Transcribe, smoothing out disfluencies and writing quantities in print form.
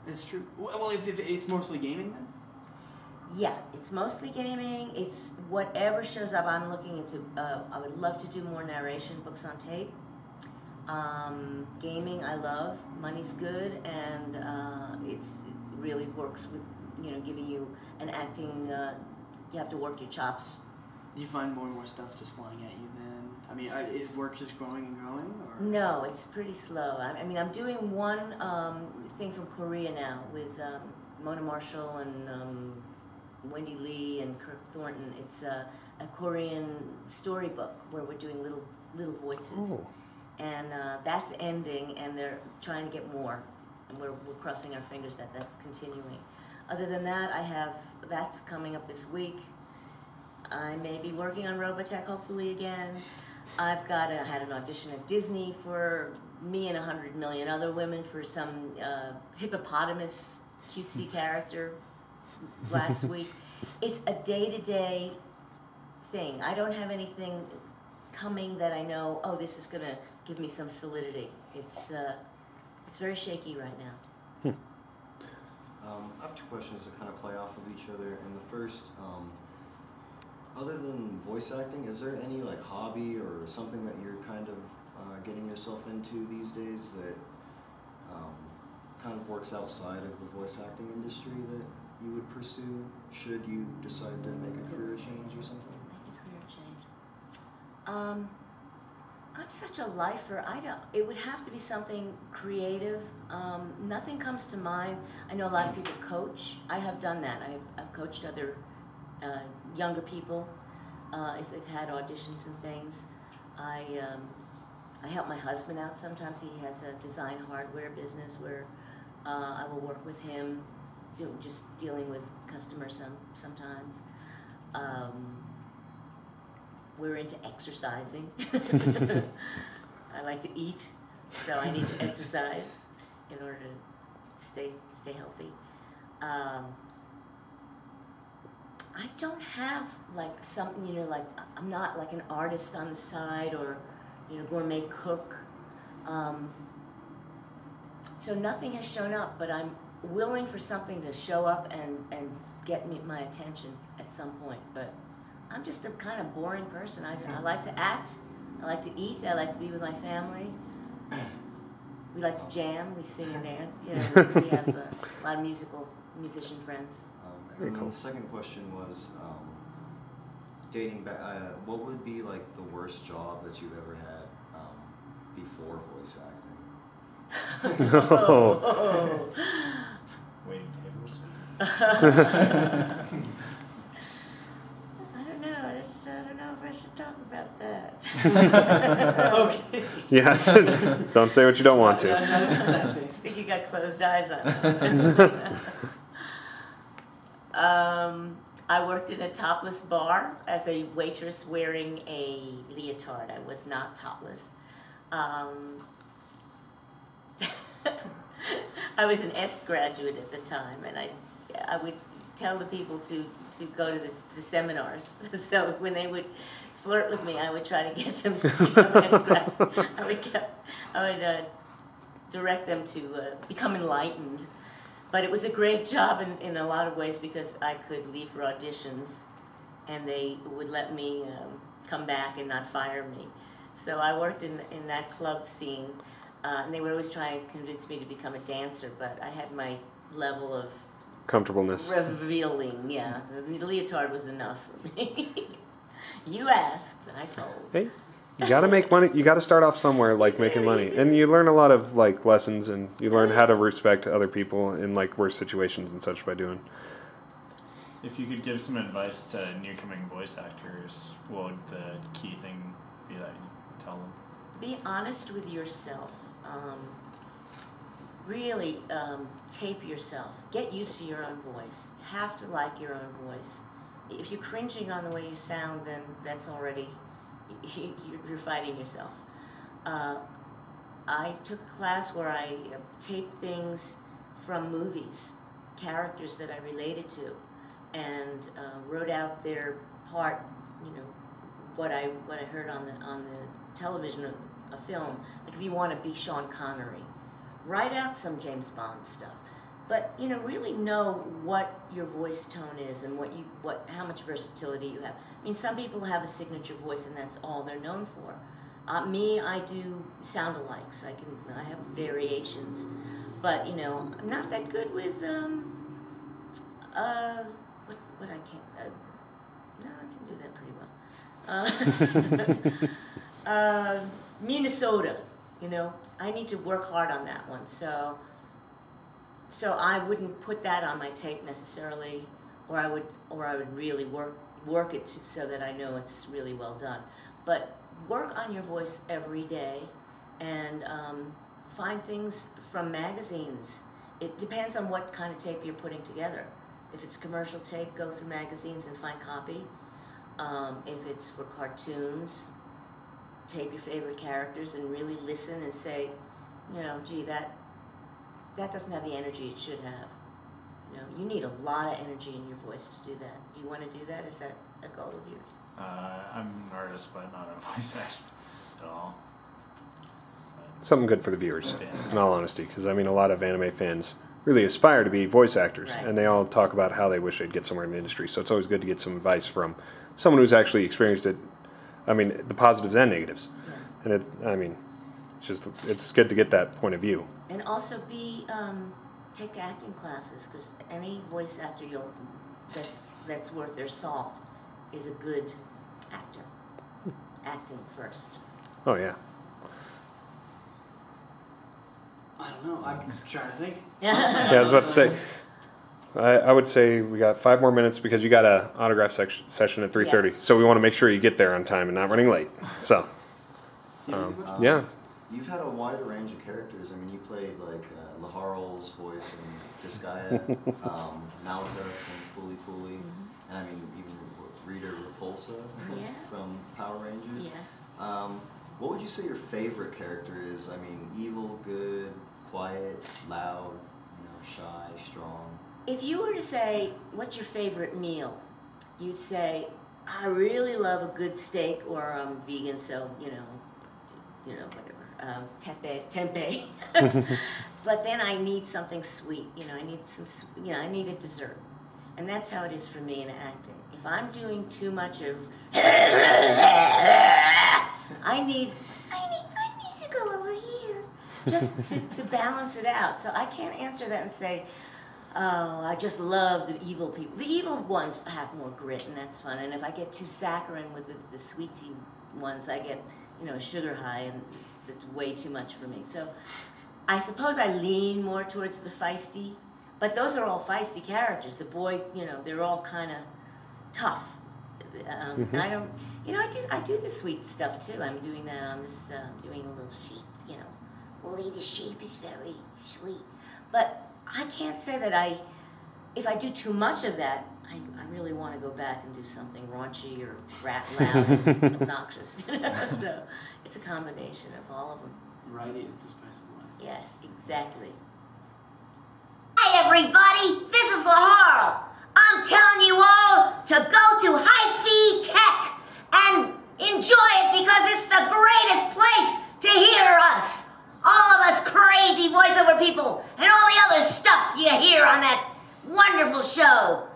It's true. Well, if it's mostly gaming then? Yeah, it's mostly gaming. It's whatever shows up. I'm looking into, I would love to do more narration, books on tape. Gaming, I love. Money's good, and it really works with, giving you an acting, you have to work your chops. Do you find more and more stuff just flying at you then? I mean, is work just growing and growing? Or? No, it's pretty slow. I mean, I'm doing one thing from Korea now with Mona Marshall and Wendy Lee and Kirk Thornton. It's a Korean storybook where we're doing little voices. Oh. And that's ending, and they're trying to get more. And we're crossing our fingers that that's continuing. Other than that, that's coming up this week. I may be working on Robotech hopefully again. I had an audition at Disney for me and 100 million other women for some hippopotamus cutesy character last week. It's a day-to-day thing. I don't have anything coming that I know, oh, this is going to give me some solidity. It's very shaky right now. I have two questions that kind of play off of each other. And the first, other than voice acting, is there any like hobby or something that you're kind of getting yourself into these days that kind of works outside of the voice acting industry that you would pursue should you decide to make a career change or something? Make a career change. I'm such a lifer. It would have to be something creative. Nothing comes to mind. I know a lot of people coach. I have done that. I've coached other younger people if they've had auditions and things. I help my husband out sometimes. He has a design hardware business where I will work with him, just dealing with customers sometimes. We're into exercising. I like to eat, so I need to exercise in order to stay healthy. I don't have like something, like I'm not like an artist on the side or, gourmet cook. So nothing has shown up, but I'm willing for something to show up and get my attention at some point. But I'm just a kind of boring person. I like to act, I like to eat, I like to be with my family. We like to jam, we sing and dance. We have a lot of musician friends. And then the second question was, dating back, what would be like the worst job that you've ever had before voice acting? No. Waiting tables. I don't know if I should talk about that. Okay. Yeah, don't say what you don't want to. I think you got closed eyes on. I worked in a topless bar as a waitress wearing a leotard. I was not topless. I was an Est graduate at the time, and I would tell the people to go to the seminars. So when they would flirt with me, I would try to get them to become Est grad. I would direct them to become enlightened. But it was a great job in a lot of ways because I could leave for auditions, and they would let me come back and not fire me. So I worked in that club scene, and they would always try and convince me to become a dancer, but I had my level of Comfortableness. revealing, yeah. The leotard was enough for me. You asked, I told. Hey, you gotta make money. You gotta start off somewhere, like making money, and you learn a lot of like lessons, and you learn how to respect other people in like worse situations and such by doing. If you could give some advice to newcoming voice actors, what would the key thing be that you tell them? Be honest with yourself. Really tape yourself. Get used to your own voice. You have to like your own voice. If you're cringing on the way you sound, then that's already, you're fighting yourself. I took a class where I taped things from movies, characters that I related to, and wrote out their part, what I heard on the television, a film. Like if you want to be Sean Connery, write out some James Bond stuff. but really know what your voice tone is and how much versatility you have. I mean, some people have a signature voice and that's all they're known for. Me, I do sound-alikes. I have variations, but I'm not that good with what I can't. No, I can do that pretty well. Minnesota, I need to work hard on that one. So I wouldn't put that on my tape necessarily, or I would really work it so that I know it's really well done. But work on your voice every day, and find things from magazines. It depends on what kind of tape you're putting together. If it's commercial tape, go through magazines and find copy. If it's for cartoons, tape your favorite characters and really listen and say, gee, that doesn't have the energy it should have. You need a lot of energy in your voice to do that. Do you want to do that? Is that a goal of yours? I'm an artist, but not a voice actor at all. Something good for the viewers, Yeah. in all honesty, because I mean, a lot of anime fans really aspire to be voice actors, Right. and they all talk about how they wish they'd get somewhere in the industry. So it's always good to get some advice from someone who's actually experienced it. I mean, the positives and negatives, Yeah. and it's good to get that point of view. And also take acting classes, because any voice actor that's worth their salt is a good actor. Acting first. Oh yeah. I don't know. I'm trying to think. Yeah, I was about to say. I would say we got 5 more minutes because you got a autograph session at 3:30. Yes. So we want to make sure you get there on time and not running late. So, yeah. You've had a wide range of characters. I mean, you played like Laharl's voice in Disgaea, Naota from Fooly Cooly, and I mean even Rita Repulsa Yeah. from Power Rangers. Yeah. What would you say your favorite character is? I mean, evil, good, quiet, loud, shy, strong. If you were to say, what's your favorite meal? You'd say, I really love a good steak, or I'm vegan, so, whatever, tempeh. But then I need something sweet, I need a dessert. And that's how it is for me in acting. If I'm doing too much of, I need to go over here, just to balance it out. So I can't answer that and say, oh, I just love the evil people. The evil ones have more grit, and that's fun. And if I get too saccharine with the sweetsy ones, I get, a sugar high, and it's way too much for me. So I suppose I lean more towards the feisty, but those are all feisty characters. The boy, they're all kind of tough. And I don't, I do the sweet stuff too. I'm doing that on this, doing a little sheep, Wooly the sheep is very sweet. But I can't say that if I do too much of that, I really want to go back and do something raunchy or loud and obnoxious. So it's a combination of all of them. Variety is the spice of life. Yes, exactly. Hi everybody, this is Laharl. I'm telling you all to go to Hyphytek and enjoy it because it's the greatest place to hear us. All of us crazy voiceover people and all the other stuff you hear on that wonderful show.